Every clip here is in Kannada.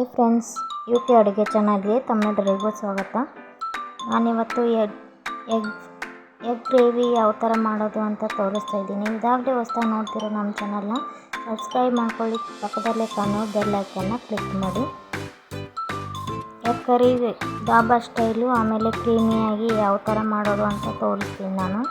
ಹಾಯ್ ಫ್ರೆಂಡ್ಸ್, UK ಅಡುಗೆ ಚಾನಲ್ಗೆ ತಮ್ಮೆಲ್ಲರಿಗೂ ಸ್ವಾಗತ. ನಾನಿವತ್ತು ಎಗ್ ಗ್ರೇವಿ ಯಾವ ಥರ ಮಾಡೋದು ಅಂತ ತೋರಿಸ್ತಾ ಇದ್ದೀನಿ. ಇದಾಗಲೇ ಹೊಸ್ದಾಗಿ ನೋಡ್ತಿರೋ ನಮ್ಮ ಚಾನಲ್ನ ಸಬ್ಸ್ಕ್ರೈಬ್ ಮಾಡ್ಕೊಳ್ಳಿ, ಪಕ್ಕದಲ್ಲೇ ಕಾಣೋ ಬೆಲ್ ಐಕನ್ನ ಕ್ಲಿಕ್ ಮಾಡಿ. ಎಗ್ ಕರಿ ಡಾಬಾ ಸ್ಟೈಲು ಆಮೇಲೆ ಕ್ರೀಮಿಯಾಗಿ ಯಾವ ಥರ ಮಾಡೋದು ಅಂತ ತೋರಿಸ್ತೀನಿ ನಾನು.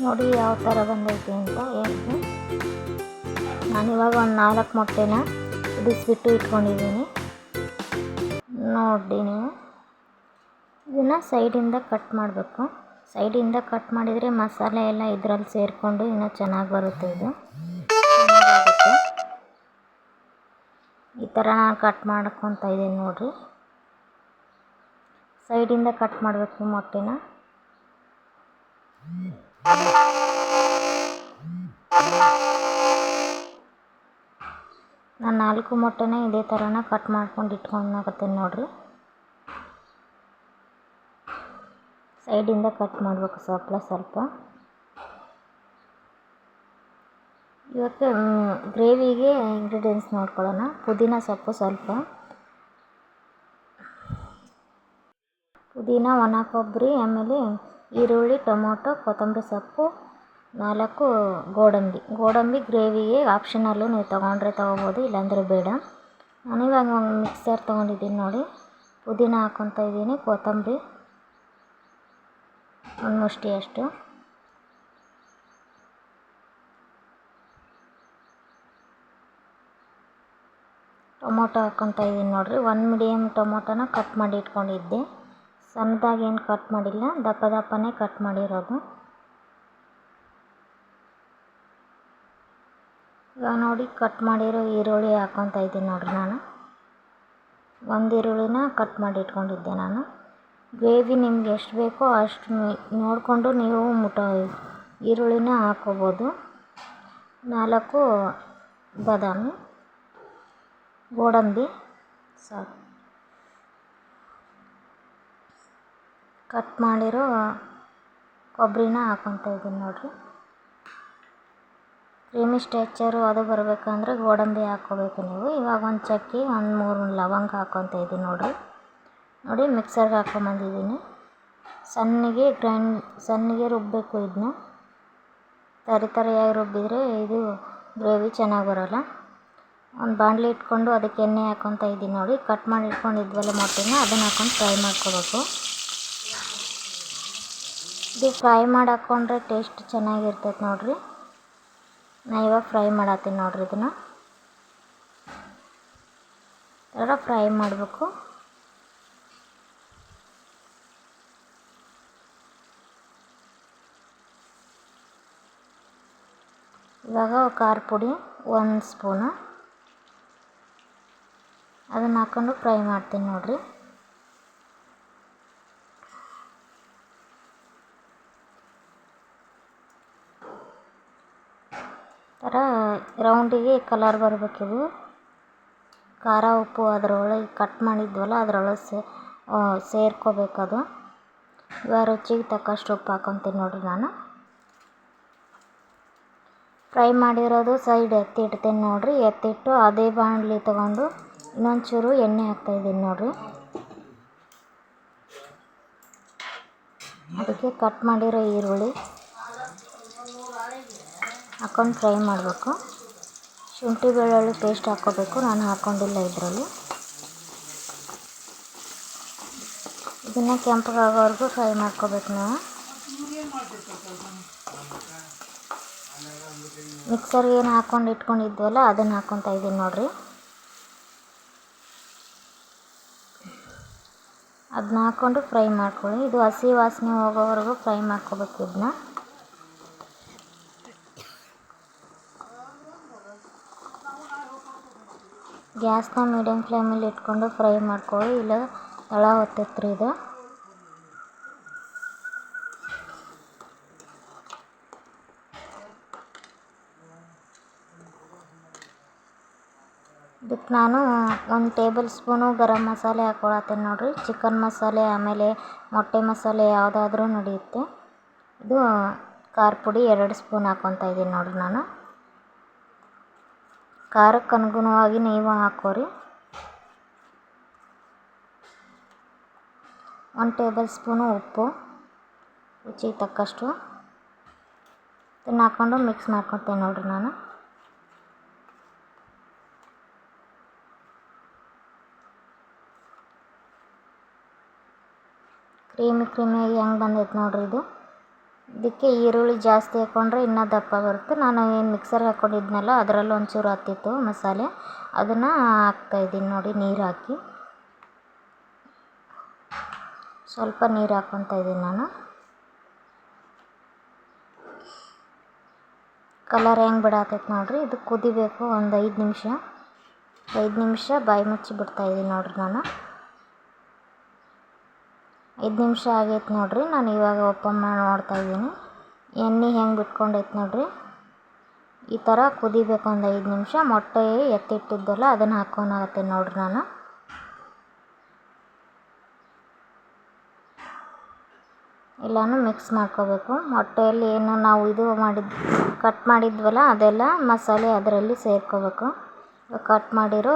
ನೋಡಿ ಯಾವ ಥರ ಬಂದೈತೆ ಅಂತ. ಎಗ್ ನಾನಿವಾಗ ಒಂದು 4 ಮೊಟ್ಟೆನ ಕುದಿಸ್ಬಿಟ್ಟು ಇಟ್ಕೊಂಡಿದ್ದೀನಿ. ನೋಡಿ ನೀವು ಇದನ್ನು ಸೈಡಿಂದ ಕಟ್ ಮಾಡಬೇಕು. ಸೈಡಿಂದ ಕಟ್ ಮಾಡಿದರೆ ಮಸಾಲೆ ಎಲ್ಲ ಇದರಲ್ಲಿ ಸೇರಿಕೊಂಡು ಇನ್ನೂ ಚೆನ್ನಾಗಿ ಬರುತ್ತೆ. ಇದು ಚೆನ್ನಾಗಾಗುತ್ತೆ. ಈ ಥರ ನಾನು ಕಟ್ ಮಾಡ್ಕೊತಾ ಇದ್ದೀನಿ ನೋಡಿರಿ. ಸೈಡಿಂದ ಕಟ್ ಮಾಡಬೇಕು ಮೊಟ್ಟೆನ. ನಾನು 4 ಮೊಟ್ಟೆನ ಇದೇ ಥರನ ಕಟ್ ಮಾಡ್ಕೊಂಡು ಇಟ್ಕೊಂಡಾಗತ್ತೀನಿ ನೋಡಿರಿ. ಸೈಡಿಂದ ಕಟ್ ಮಾಡಬೇಕು ಸ್ವಲ್ಪ. ಇವತ್ತು ಗ್ರೇವಿಗೆ ಇಂಗ್ರೀಡಿಯೆಂಟ್ಸ್ ನೋಡ್ಕೊಳ್ಳೋಣ. ಪುದೀನ ಸೊಪ್ಪು ಸ್ವಲ್ಪ, ಪುದೀನ, ಒಣ ಕೊಬ್ಬರಿ, ಆಮೇಲೆ ಈರುಳ್ಳಿ, ಟೊಮೊಟೊ, ಕೊತ್ತಂಬರಿ ಸೊಪ್ಪು, 4 ಗೋಡಂಬಿ ಗ್ರೇವಿಗೆ ಆಪ್ಷನಲ್ಲು. ನೀವು ತೊಗೊಂಡ್ರೆ ತೊಗೋಬೋದು, ಇಲ್ಲಾಂದರೆ ಬೇಡ. ನಾನಿವಾಗ ಒಂದು ಮಿಕ್ಸರ್ ತೊಗೊಂಡಿದ್ದೀನಿ ನೋಡಿ. ಪುದೀನ ಹಾಕ್ಕೊತಾ ಇದ್ದೀನಿ, ಕೊತ್ತಂಬರಿ ಒಂದು ಮುಷ್ಟಿಯಷ್ಟು, ಟೊಮೊಟೊ ಹಾಕ್ಕೊತಾ ಇದ್ದೀನಿ ನೋಡಿರಿ. 1 ಮೀಡಿಯಮ್ ಟೊಮೊಟೊನ ಕಟ್ ಮಾಡಿ ಇಟ್ಕೊಂಡಿದ್ದೆ. ಸಣ್ಣದಾಗಿ ಏನು ಕಟ್ ಮಾಡಿಲ್ಲ, ದಪ್ಪನೇ ಕಟ್ ಮಾಡಿರೋದು. ಇವಾಗ ನೋಡಿ ಕಟ್ ಮಾಡಿರೋ ಈರುಳ್ಳಿ ಹಾಕ್ಕೊತಾ ಇದ್ದೀನಿ ನೋಡಿರಿ. ನಾನು 1 ಈರುಳ್ಳಿನ ಕಟ್ ಮಾಡಿ ಇಟ್ಕೊಂಡಿದ್ದೆ ನಾನು. ಗ್ರೇವಿ ನಿಮ್ಗೆ ಎಷ್ಟು ಬೇಕೋ ಅಷ್ಟು ನೋಡಿಕೊಂಡು ನೀವು ಈರುಳ್ಳಿನ ಹಾಕ್ಕೋಬೋದು. 4 ಬಾದಾಮಿ, ಗೋಡಂಬಿ ಸಾಕು. ಕಟ್ ಮಾಡಿರೋ ಕೊಬ್ಬರಿನ ಹಾಕ್ಕೊತಾ ಇದ್ದೀನಿ ನೋಡಿರಿ. ಕ್ರೀಮಿ ಸ್ಟ್ರಕ್ಚರು ಅದು ಬರಬೇಕಂದ್ರೆ ಗೋಡಂಬಿ ಹಾಕ್ಕೋಬೇಕು ನೀವು. ಇವಾಗ ಒಂದು ಚಕ್ಕೆ, 3 ಲವಂಗ ಹಾಕ್ಕೊತಾ ಇದ್ದೀನಿ ನೋಡಿ. ಮಿಕ್ಸರ್ಗೆ ಹಾಕ್ಕೊಂಬಂದಿದ್ದೀನಿ. ಸಣ್ಣಗೆ ರುಬ್ಬಬೇಕು. ಇದನ್ನ ತರಿಯಾಗಿ ರುಬ್ಬಿದರೆ ಇದು ಗ್ರೇವಿ ಚೆನ್ನಾಗಿ ಬರೋಲ್ಲ. ಒಂದು ಬಾಣಲಿ ಇಟ್ಕೊಂಡು ಅದಕ್ಕೆ ಎಣ್ಣೆ ಹಾಕ್ಕೊತಾ ಇದ್ದೀನಿ ನೋಡಿ. ಕಟ್ ಮಾಡಿ ಇಟ್ಕೊಂಡಿದ್ವಲ್ಲ ಮೊಟ್ಟೆನ, ಅದನ್ನು ಹಾಕ್ಕೊಂಡು ಫ್ರೈ ಮಾಡ್ಕೋಬೇಕು. ಇದು ಫ್ರೈ ಮಾಡಿ ಹಾಕ್ಕೊಂಡ್ರೆ ಟೇಸ್ಟ್ ಚೆನ್ನಾಗಿರ್ತೈತೆ ನೋಡಿರಿ. ನಾ ಇವಾಗ ಫ್ರೈ ಮಾಡತ್ತೀನಿ ನೋಡಿರಿ. ಇದನ್ನು ಥರ ಫ್ರೈ ಮಾಡಬೇಕು. ಇವಾಗ ಖಾರ ಪುಡಿ 1 ಸ್ಪೂನು, ಅದನ್ನು ಹಾಕ್ಕೊಂಡು ಫ್ರೈ ಮಾಡ್ತೀನಿ ನೋಡಿರಿ. ಥರ ರೌಂಡಿಗೆ ಕಲರ್ ಬರಬೇಕಿದು. ಖಾರ ಉಪ್ಪು ಅದರೊಳಗೆ ಕಟ್ ಮಾಡಿದ್ವಲ್ಲ ಅದರೊಳಗೆ ಸೇರ್ಕೋಬೇಕದು. ಇವಾಗ ರುಚಿಗೆ ತಕ್ಕಷ್ಟು ಉಪ್ಪು ಹಾಕ್ಕೊತೀನಿ ನೋಡಿರಿ. ನಾನು ಫ್ರೈ ಮಾಡಿರೋದು ಸೈಡ್ ಎತ್ತಿಡ್ತೀನಿ ನೋಡಿರಿ. ಎತ್ತಿಟ್ಟು ಅದೇ ಬಾಣಲಿ ತೊಗೊಂಡು ಇನ್ನೊಂಚೂರು ಎಣ್ಣೆ ಹಾಕ್ತಾಯಿದ್ದೀನಿ ನೋಡಿರಿ. ಅದಕ್ಕೆ ಕಟ್ ಮಾಡಿರೋ ಈರುಳ್ಳಿ ಹಾಕ್ಕೊಂಡು ಫ್ರೈ ಮಾಡಬೇಕು. ಶುಂಠಿ ಬೆಳ್ಳುಳ್ಳಿ ಪೇಸ್ಟ್ ಹಾಕ್ಕೋಬೇಕು. ನಾನು ಹಾಕ್ಕೊಂಡಿಲ್ಲ ಇದರಲ್ಲಿ. ಇದನ್ನು ಕೆಂಪಗಾಗೋವರೆಗೂ ಫ್ರೈ ಮಾಡ್ಕೋಬೇಕು ನಾವು. ಮಿಕ್ಸರ್ಗೆ ಏನು ಹಾಕ್ಕೊಂಡು ಇಟ್ಕೊಂಡಿದ್ವಲ್ಲ ಅದನ್ನು ಹಾಕ್ಕೊತಾ ಇದ್ದೀನಿ ನೋಡಿರಿ. ಅದನ್ನ ಹಾಕ್ಕೊಂಡು ಫ್ರೈ ಮಾಡ್ಕೊಳ್ಳಿ. ಇದು ಹಸಿ ವಾಸನೆ ಹೋಗೋವರೆಗೂ ಫ್ರೈ ಮಾಡ್ಕೋಬೇಕು ಇದನ್ನ. ಗ್ಯಾಸ್ನ ಮೀಡಿಯಮ್ ಫ್ಲೇಮಲ್ಲಿ ಇಟ್ಕೊಂಡು ಫ್ರೈ ಮಾಡ್ಕೊಳ್ಳಿ, ಇಲ್ಲ ತಳ ಹೊತ್ತೈತ್ರಿ ಇದು. ಇದಕ್ಕೆ ನಾನು 1 ಟೇಬಲ್ ಸ್ಪೂನು ಗರಂ ಮಸಾಲೆ ಹಾಕ್ಕೊಳತ್ತೇನೆ ನೋಡಿರಿ. ಚಿಕನ್ ಮಸಾಲೆ ಆಮೇಲೆ ಮೊಟ್ಟೆ ಮಸಾಲೆ ಯಾವುದಾದ್ರೂ ನಡೆಯುತ್ತೆ. ಇದು ಖಾರ ಪುಡಿ 2 ಸ್ಪೂನ್ ಹಾಕ್ಕೊತಾ ಇದ್ದೀನಿ ನೋಡಿರಿ. ನಾನು ಖಾರಕ್ಕೆ ಅನುಗುಣವಾಗಿ ನೀವು ಹಾಕೋರಿ. 1 ಟೇಬಲ್ ಸ್ಪೂನು ಉಪ್ಪು, ರುಚಿಗೆ ತಕ್ಕಷ್ಟು. ಇದನ್ನು ಹಾಕ್ಕೊಂಡು ಮಿಕ್ಸ್ ಮಾಡ್ಕೊತೇನೆ ನೋಡಿರಿ. ನಾನು ಕ್ರೀಮಿಯಾಗಿ ಹೆಂಗೆ ಬಂದೈತೆ ನೋಡಿರಿ ಇದು. ಇದಕ್ಕೆ ಈರುಳ್ಳಿ ಜಾಸ್ತಿ ಹಾಕ್ಕೊಂಡ್ರೆ ಇನ್ನೂ ದಪ್ಪ ಬರುತ್ತೆ. ನಾನು ಏನು ಮಿಕ್ಸರ್ಗೆ ಹಾಕ್ಕೊಂಡಿದ್ನಲ್ಲ ಅದರಲ್ಲಿ ಒಂಚೂರು ಹತ್ತಿತ್ತು ಮಸಾಲೆ, ಅದನ್ನು ಹಾಕ್ತಾಯಿದ್ದೀನಿ ನೋಡಿ. ನೀರು ಹಾಕಿ ಸ್ವಲ್ಪ ನೀರು ಹಾಕ್ಕೊತಾ ಇದ್ದೀನಿ ನಾನು. ಕಲರ್ ಹೆಂಗೆ ಬಿಡಾತೈತೆ ನೋಡಿರಿ. ಇದು ಕುದಿಬೇಕು ಒಂದು 5 ನಿಮಿಷ ಬಾಯಿ ಮುಚ್ಚಿ ಬಿಡ್ತಾಯಿದ್ದೀನಿ ನೋಡಿರಿ. ನಾನು 5 ನಿಮಿಷ ಆಗೈತೆ ನೋಡಿರಿ. ನಾನು ಇವಾಗ ಓಪನ್ ಮಾಡಿ ನೋಡ್ತಾಯಿದ್ದೀನಿ. ಎಣ್ಣೆ ಹೆಂಗೆ ಬಿಟ್ಕೊಂಡೈತೆ ನೋಡಿರಿ. ಈ ಥರ ಕುದಿಬೇಕು ಒಂದು 5 ನಿಮಿಷ. ಮೊಟ್ಟೆ ಎತ್ತಿಟ್ಟಿದ್ದಲ್ಲ ಅದನ್ನು ಹಾಕ್ಕೊಳತ್ತೇನೆ ನೋಡಿರಿ. ನಾನು ಎಲ್ಲನೂ ಮಿಕ್ಸ್ ಮಾಡ್ಕೋಬೇಕು. ಮೊಟ್ಟೆಯಲ್ಲಿ ಏನು ನಾವು ಕಟ್ ಮಾಡಿದ್ವಲ್ಲ ಅದೆಲ್ಲ ಮಸಾಲೆ ಅದರಲ್ಲಿ ಸೇರ್ಕೋಬೇಕು. ಕಟ್ ಮಾಡಿರೋ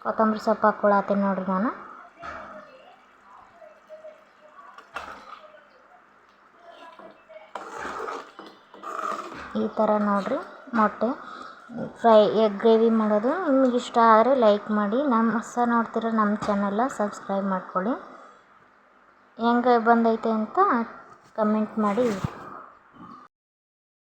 ಕೊತ್ತಂಬರಿ ಸೊಪ್ಪು ಹಾಕ್ಕೊಳತ್ತೇನೆ ನೋಡಿರಿ. ನಾನು ಈ ಥರ ನೋಡಿರಿ ಮೊಟ್ಟೆ ಫ್ರೈ ಎಗ್ ಗ್ರೇವಿ ಮಾಡೋದು. ನಿಮಗೆ ಇಷ್ಟ ಆದರೆ ಲೈಕ್ ಮಾಡಿ, ಹೊಸ ನೋಡ್ತಿರೋ ನಮ್ಮ ಚಾನಲ್ನ ಸಬ್ಸ್ಕ್ರೈಬ್ ಮಾಡ್ಕೊಳ್ಳಿ. ಹೆಂಗೆ ಬಂದೈತೆ ಅಂತ ಕಮೆಂಟ್ ಮಾಡಿ.